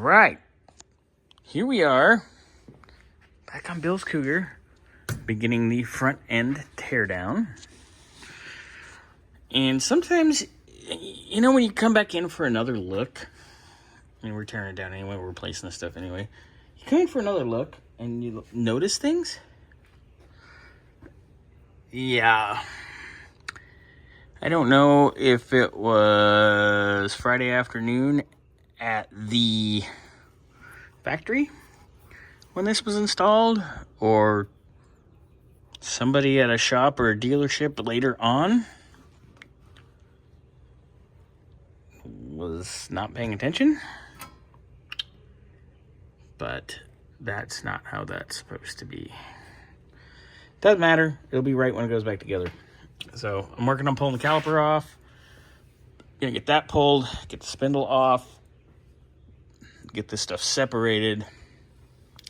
right, here we are, back on Bill's Cougar, beginning the front end teardown. And sometimes, you know, when you come back in for another look, and we're tearing it down anyway, we're replacing the stuff anyway, you come in for another look and you notice things. Yeah. I don't know if it was Friday afternoon at the factory when this was installed, or somebody at a shop or a dealership later on was not paying attention. But that's not how that's supposed to be. Doesn't matter. It'll be right when it goes back together. So I'm working on pulling the caliper off. Gonna get that pulled, get the spindle off, get this stuff separated,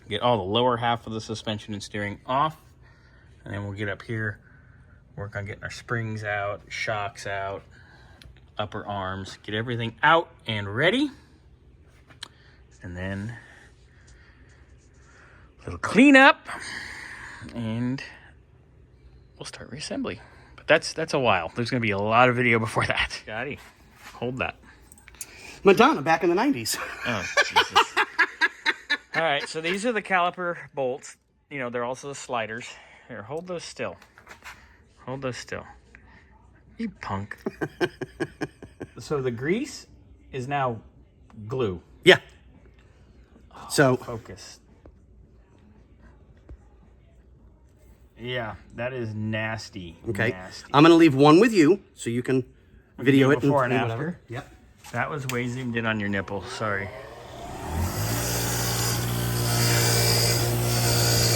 get all the lower half of the suspension and steering off, and then we'll get up here, work on getting our springs out, shocks out, upper arms, get everything out and ready. And then a little cleanup, and we'll start reassembly. But that's a while. There's going to be a lot of video before that. Scotty, hold that. Madonna back in the 90s. Oh, Jesus. All right, so these are the caliper bolts. You know, they're also the sliders. Here, hold those still. Hold those still. You punk. So the grease is now glue. Yeah. Oh, so focus. Yeah, that is nasty. Okay. Nasty. I'm going to leave one with you so you can video it before and after. Whatever. Yep. That was way zoomed in on your nipple. Sorry.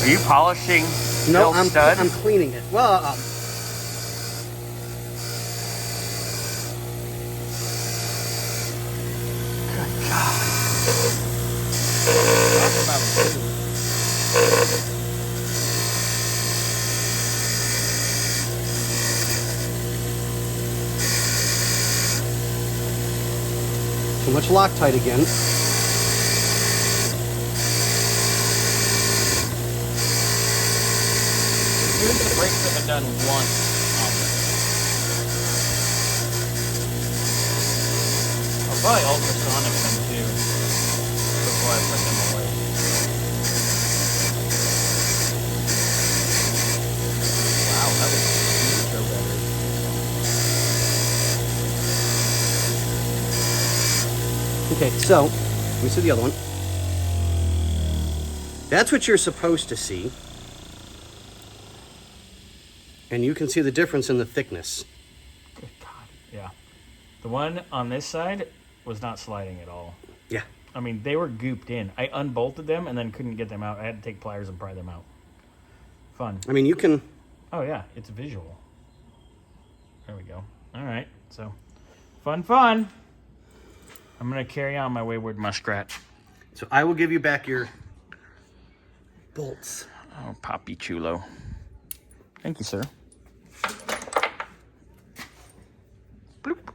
Are you polishing No, Bill's stud? I'm cleaning it. Well, Good God. Talk about glue. too much Loctite again. Even the brakes have been done once on this. I'll probably ultrasonic them too before I put them away. Wow, that was so better. Okay, so let me see the other one. That's what you're supposed to see. And you can see the difference in the thickness. Good God. Yeah. The one on this side was not sliding at all. Yeah. I mean, they were gooped in. I unbolted them and then couldn't get them out. I had to take pliers and pry them out. Fun. I mean, you can... Oh, yeah. It's visual. There we go. All right. So, fun. I'm going to carry on my wayward muskrat. So I will give you back your bolts. Oh, Poppy Chulo. Thank you, sir. Bloop.